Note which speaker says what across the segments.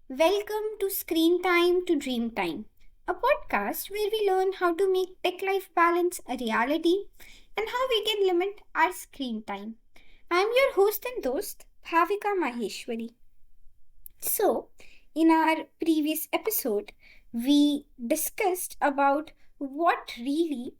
Speaker 1: Welcome to Screen Time to Dream Time, a podcast where we learn how to make tech life balance a reality and how we can limit our screen time. I'm your host and host, Bhavika Maheshwari. So, in our previous episode, we discussed about what really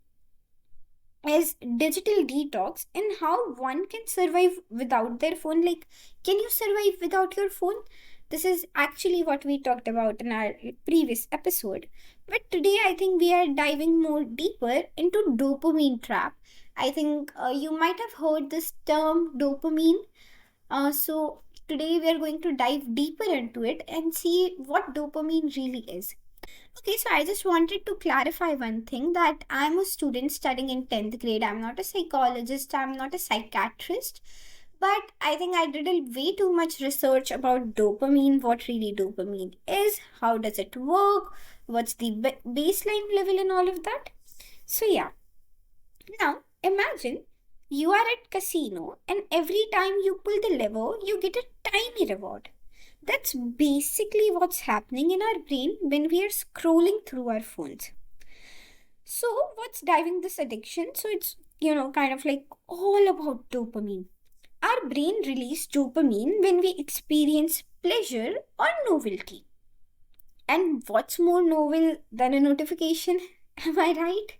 Speaker 1: is digital detox and how one can survive without their phone. Like, can you survive without your phone? This is actually what we talked about in our previous episode. But today, I think we are diving more deeper into dopamine trap. I think you might have heard this term dopamine. So today we are going to dive deeper into it and see what dopamine really is. Okay, so I just wanted to clarify one thing that I'm a student studying in 10th grade. I'm not a psychologist, I'm not a psychiatrist, but I think I did a way too much research about dopamine, what really dopamine is, how does it work, what's the baseline level and all of that. So yeah, now imagine you are at casino and every time you pull the lever, you get a tiny reward. That's basically what's happening in our brain when we are scrolling through our phones. So, what's driving this addiction? So, it's, kind of like all about dopamine. Our brain releases dopamine when we experience pleasure or novelty. And what's more novel than a notification? Am I right?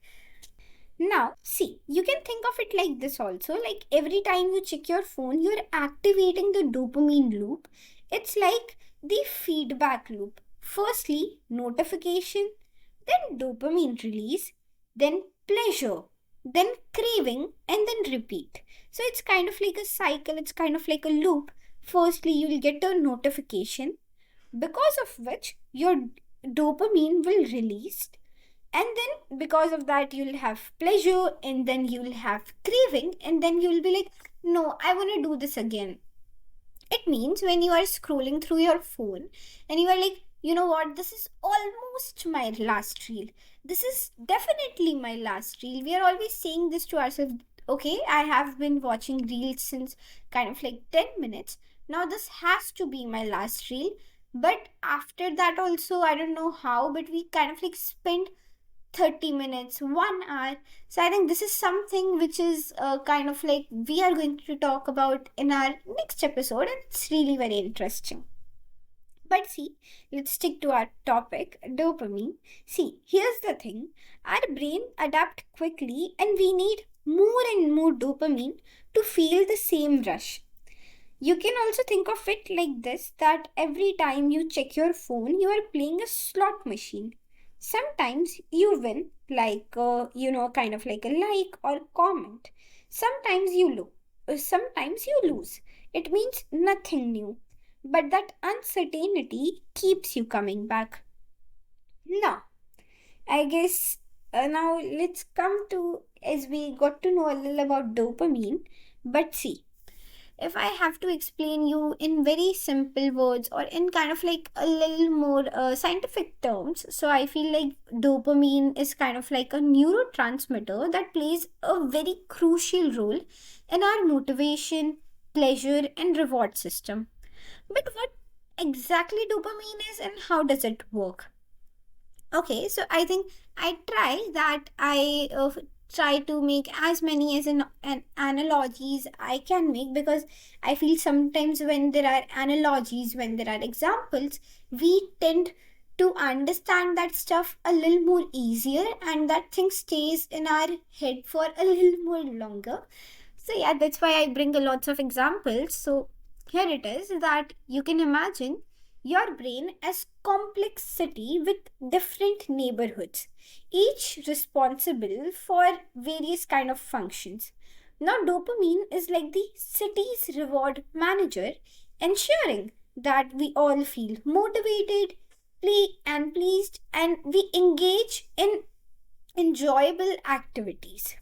Speaker 1: Now, see, you can think of it like this also. Like every time you check your phone, you're activating the dopamine loop. It's like the feedback loop. Firstly, notification, then dopamine release, then pleasure, then craving, and then repeat. So it's kind of like a cycle, it's kind of like a loop. Firstly, you'll get a notification, because of which your dopamine will release, and then because of that you'll have pleasure, and then you'll have craving, and then you'll be like, no, I want to do this again. It means when you are scrolling through your phone and you are like, you know what, this is almost my last reel, this is definitely my last reel. We are always saying this to ourselves. Okay, I have been watching reels since kind of like 10 minutes, now this has to be my last reel. But after that also, I don't know how, but we kind of like spend 30 minutes, 1 hour. So I think this is something which is kind of like we are going to talk about in our next episode, and it's really very interesting. But see, let's stick to our topic, dopamine. See, here's the thing, our brain adapt quickly and we need more and more dopamine to feel the same rush. You can also think of it like this, that every time you check your phone, you are playing a slot machine. Sometimes you win, like, kind of like a like or comment. Sometimes sometimes you lose. It means nothing new. But that uncertainty keeps you coming back. Now, I guess now let's come to, as we got to know a little about dopamine. But see, if I have to explain you in very simple words or in kind of like a little more scientific terms, so I feel like dopamine is kind of like a neurotransmitter that plays a very crucial role in our motivation, pleasure, and reward system. But what exactly dopamine is and how does it work? Okay, so I think I try to make as many as an analogies I can make, because I feel sometimes when there are analogies, when there are examples, we tend to understand that stuff a little more easier and that thing stays in our head for a little more longer. So yeah, that's why I bring a lots of examples. So here it is, that you can imagine your brain as complex city with different neighborhoods, each responsible for various kind of functions. Now dopamine is like the city's reward manager, ensuring that we all feel motivated, play and pleased, and we engage in enjoyable activities.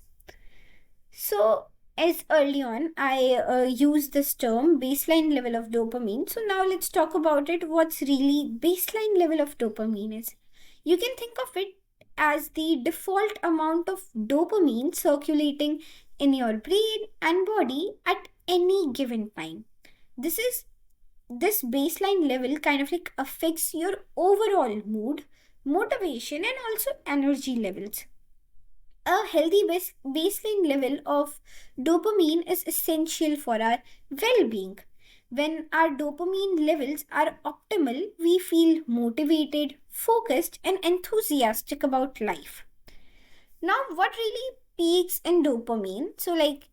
Speaker 1: So, as early on, I used this term baseline level of dopamine. So, now let's talk about it. What's really baseline level of dopamine is? You can think of it as the default amount of dopamine circulating in your brain and body at any given time. This is this baseline level kind of like affects your overall mood, motivation, and also energy levels. A healthy baseline level of dopamine is essential for our well being. When our dopamine levels are optimal, we feel motivated, focused, and enthusiastic about life. Now, what really peaks in dopamine? So, like,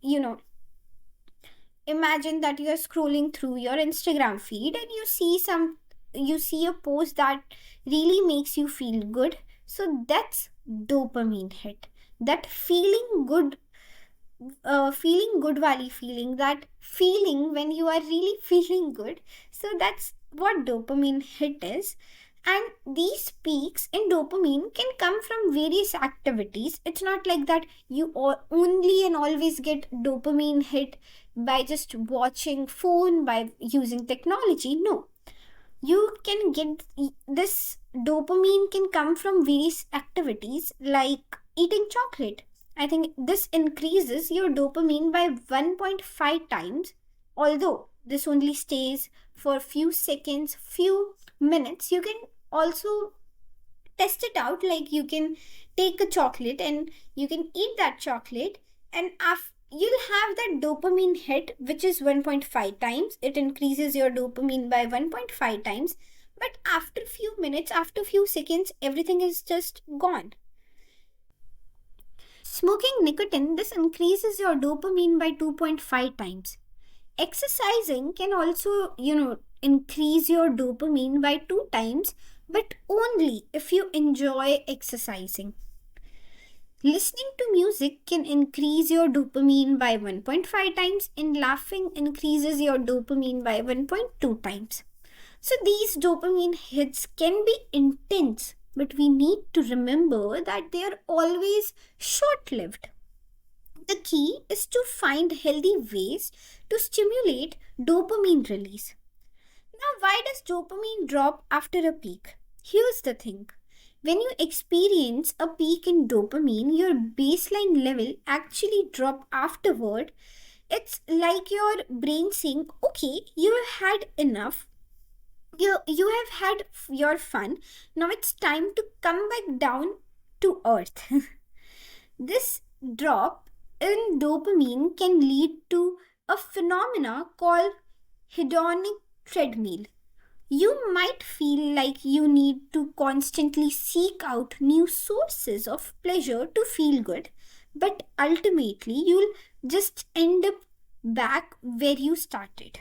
Speaker 1: imagine that you are scrolling through your Instagram feed and you see a post that really makes you feel good. So that's dopamine hit. That feeling good valley feeling, that feeling when you are really feeling good. So that's what dopamine hit is. And these peaks in dopamine can come from various activities. It's not like that you only and always get dopamine hit by just watching phone, by using technology. No, you can get this dopamine can come from various activities like eating chocolate. I think this increases your dopamine by 1.5 times, although this only stays for few seconds, few minutes. You can also test it out, like you can take a chocolate and you can eat that chocolate, and you'll have that dopamine hit which is 1.5 times. It increases your dopamine by 1.5 times, but after few minutes, after few seconds, everything is just gone. Smoking nicotine, this increases your dopamine by 2.5 times. Exercising can also, increase your dopamine by 2 times, but only if you enjoy exercising. Listening to music can increase your dopamine by 1.5 times, and laughing increases your dopamine by 1.2 times. So these dopamine hits can be intense, but we need to remember that they are always short lived. The key is to find healthy ways to stimulate dopamine release. Now, why does dopamine drop after a peak? Here's the thing. When you experience a peak in dopamine, your baseline level actually drop afterward. It's like your brain saying, okay, you have had enough. You have had your fun. Now it's time to come back down to earth. This drop in dopamine can lead to a phenomena called hedonic treadmill. You might feel like you need to constantly seek out new sources of pleasure to feel good, but ultimately you'll just end up back where you started.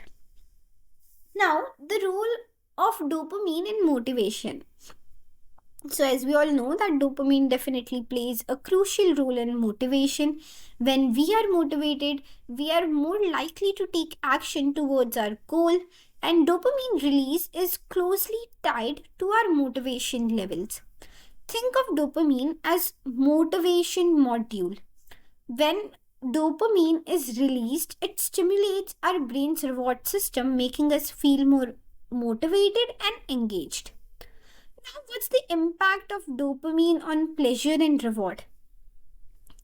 Speaker 1: Now, the role of dopamine in motivation. So, as we all know, that dopamine definitely plays a crucial role in motivation. When we are motivated, we are more likely to take action towards our goal, and dopamine release is closely tied to our motivation levels. Think of dopamine as motivation module. When dopamine is released, it stimulates our brain's reward system, making us feel more motivated and engaged. Now, what's the impact of dopamine on pleasure and reward?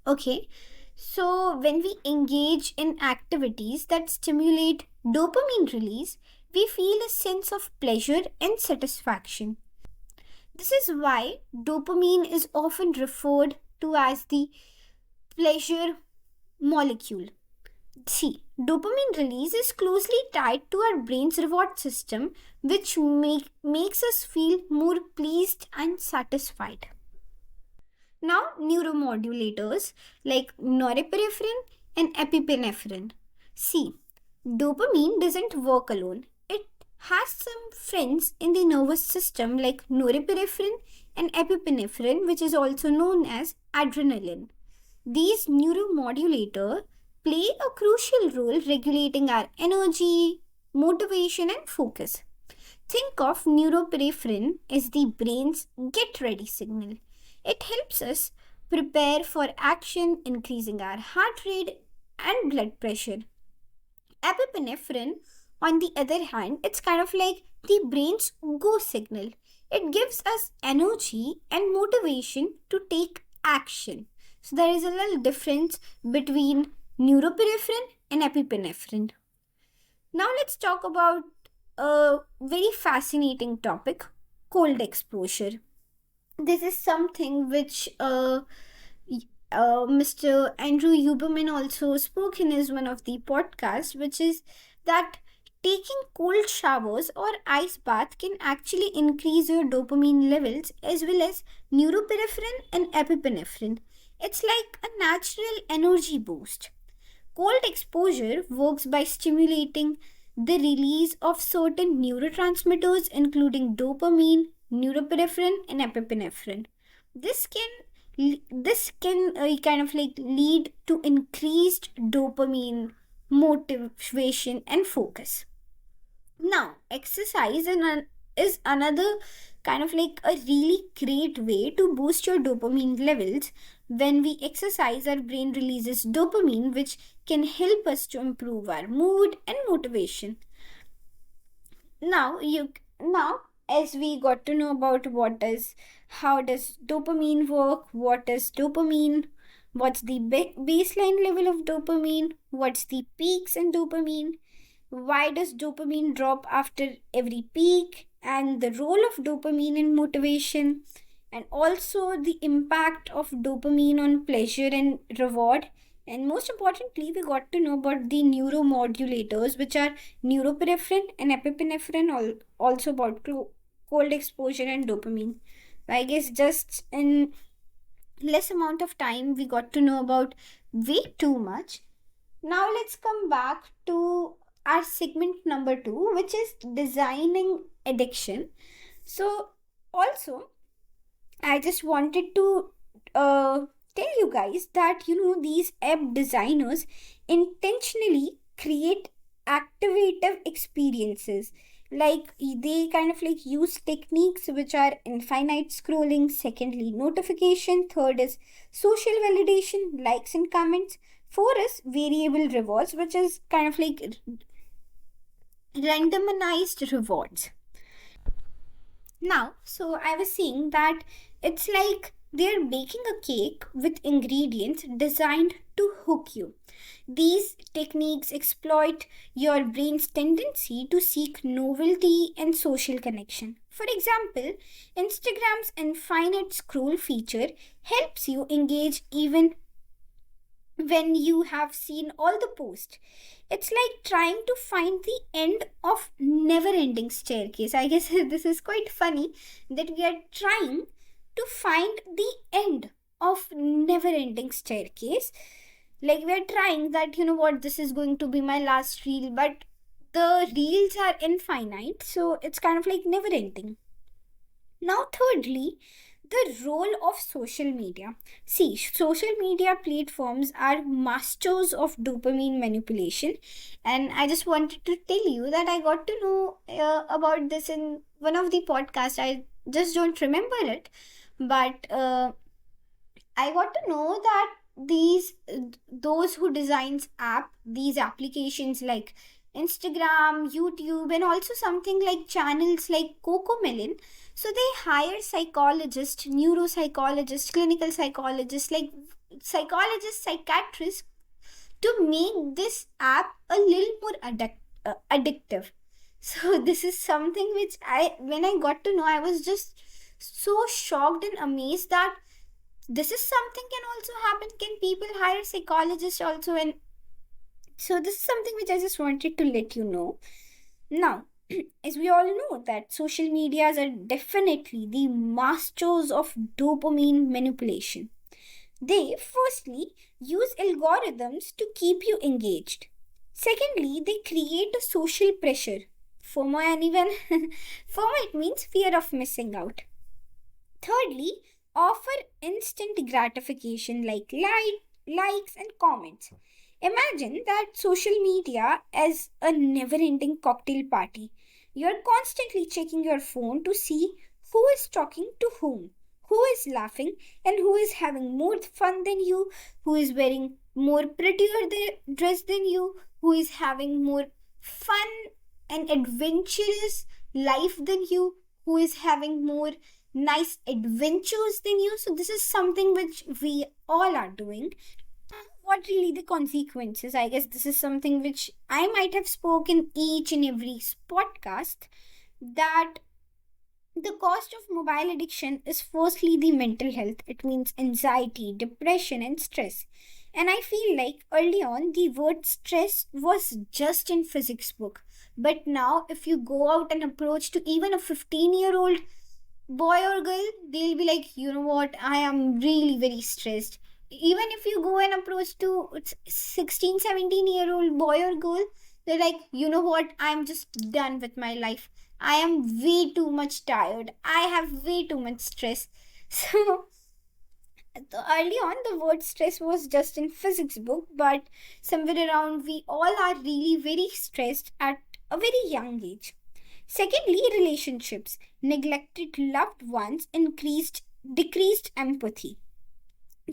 Speaker 1: Okay, so when we engage in activities that stimulate dopamine release, we feel a sense of pleasure and satisfaction. This is why dopamine is often referred to as the pleasure molecule. See, dopamine release is closely tied to our brain's reward system, which makes us feel more pleased and satisfied. Now, neuromodulators like norepinephrine and epinephrine. See, dopamine doesn't work alone. It has some friends in the nervous system like norepinephrine and epinephrine, which is also known as adrenaline. These neuromodulators play a crucial role regulating our energy, motivation, and focus. Think of norepinephrine as the brain's get ready signal. It helps us prepare for action, increasing our heart rate and blood pressure. Epinephrine, on the other hand, it's kind of like the brain's go signal. It gives us energy and motivation to take action. So there is a little difference between norepinephrine and epinephrine. Now let's talk about a very fascinating topic, cold exposure. This is something which Mr. Andrew Huberman also spoke in his one of the podcasts, which is that taking cold showers or ice bath can actually increase your dopamine levels as well as neuroperipherin and epinephrine. It's like a natural energy boost. Cold exposure works by stimulating the release of certain neurotransmitters, including dopamine, norepinephrine, and epinephrine. This can kind of like lead to increased dopamine, motivation, and focus. Now, exercise is another kind of like a really great way to boost your dopamine levels. When we exercise, our brain releases dopamine, which can help us to improve our mood and motivation. Now, as we got to know about how does dopamine work, what is dopamine, what's the baseline level of dopamine, what's the peaks in dopamine, why does dopamine drop after every peak, and the role of dopamine in motivation, and also the impact of dopamine on pleasure and reward. And most importantly, we got to know about the neuromodulators, which are neuroperipherin and epinephrine, also about cold exposure and dopamine. I guess just in less amount of time, we got to know about way too much. Now let's come back to our segment number 2, which is designing addiction. So, also, I just wanted to tell you guys that these app designers intentionally create activative experiences. Like they kind of like use techniques which are infinite scrolling, secondly, notification, third is social validation, likes and comments, four is variable rewards, which is kind of like randomized rewards. Now, so I was saying that it's like they're baking a cake with ingredients designed to hook you. These techniques exploit your brain's tendency to seek novelty and social connection. For example, Instagram's infinite scroll feature helps you engage even when you have seen all the posts. It's like trying to find the end of never ending staircase. I guess this is quite funny that we are trying to find the end of never ending staircase. Like we are trying that, this is going to be my last reel, but the reels are infinite, so it's kind of like never ending. Now, thirdly, the role of social media. See, social media platforms are masters of dopamine manipulation, and I just wanted to tell you that I got to know about this in one of the podcasts. I just don't remember it, but I got to know that those who designs these applications like Instagram, YouTube, and also something like channels like Cocomelon. So they hire psychologists, neuropsychologists, clinical psychologists, like psychologists, psychiatrists, to make this app a little more addictive. So this is something which when I got to know, I was just so shocked and amazed that this is something can also happen. Can people hire psychologists also? And so this is something which I just wanted to let you know. Now, as we all know that social medias are definitely the masters of dopamine manipulation. They firstly use algorithms to keep you engaged. Secondly, they create a social pressure. FOMO, and even FOMO, it means fear of missing out. Thirdly, offer instant gratification like likes and comments. Imagine that social media as a never ending cocktail party. You're constantly checking your phone to see who is talking to who is laughing, and who is having more fun than you, who is wearing more prettier dress than you, who is having more fun and adventurous life than you, who is having more nice adventures than you. So this is something which we all are doing. what really the consequences? I guess this is something which I might have spoken each and every podcast, that the cost of mobile addiction is firstly the mental health. It means anxiety, depression, and stress. And I feel like early on the word stress was just in physics book. But now if you go out and approach to even a 15-year-old boy or girl, they'll be like, you know what, I am really very stressed. Even if you go and approach to 16, 17-year-old boy or girl, they're like, you know what, I'm just done with my life. I am way too much tired. I have way too much stress. So early on, the word stress was just in physics book, but somewhere around, we all are really very stressed at a very young age. Secondly, relationships. Neglected loved ones decreased empathy.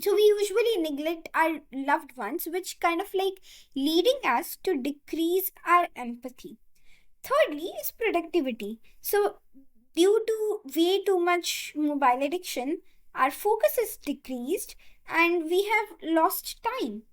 Speaker 1: So we usually neglect our loved ones, which kind of like leading us to decrease our empathy. Thirdly is productivity. So due to way too much mobile addiction, our focus is decreased and we have lost time.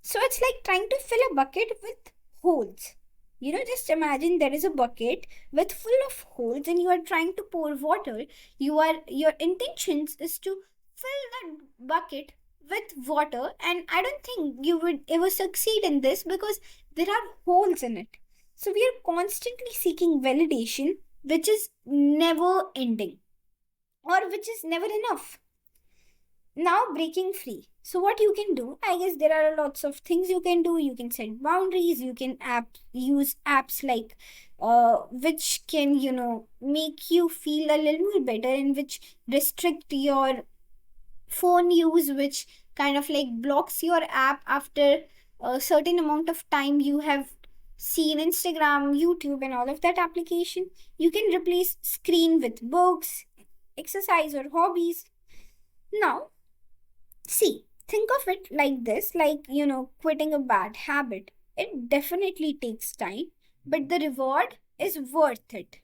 Speaker 1: So it's like trying to fill a bucket with holes. Just imagine there is a bucket with full of holes and you are trying to pour water. Your intentions is to fill that bucket with water, and I don't think you would ever succeed in this because there are holes in it. So we are constantly seeking validation, which is never ending or which is never enough. Now breaking free. So what you can do, I guess there are lots of things you can do. You can set boundaries. You can use apps like which can make you feel a little better, and which restrict your phone use, which kind of like blocks your app after a certain amount of time you have seen Instagram, YouTube, and all of that application. You can replace screen with books, exercise, or hobbies. Now, see, think of it like this, like, quitting a bad habit. It definitely takes time, but the reward is worth it.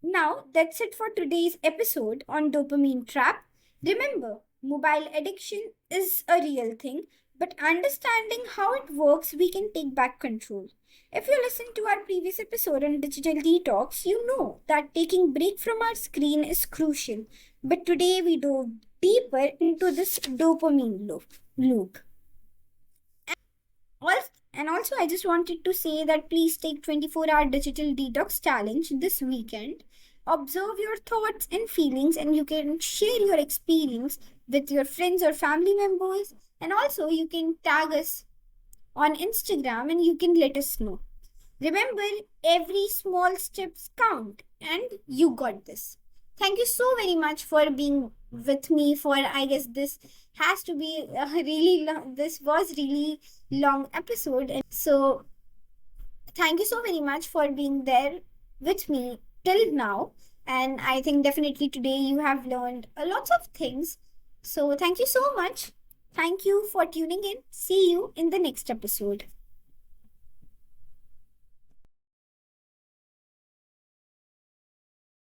Speaker 1: Now, that's it for today's episode on Dopamine Trap. Remember, mobile addiction is a real thing, but understanding how it works, we can take back control. If you listened to our previous episode on digital detox, you know that taking break from our screen is crucial. But today we dove deeper into this dopamine loop. And also, I just wanted to say that please take 24-hour digital detox challenge this weekend. Observe your thoughts and feelings, and you can share your experience with your friends or family members. And also, you can tag us on Instagram and you can let us know. Remember, every small steps count, and you got this. Thank you so very much for being with me for, I guess this has to be a really long, this was really long episode. And so thank you so very much for being there with me till now. And I think definitely today you have learned a lots of things. So thank you so much. Thank you for tuning in. See you in the next episode.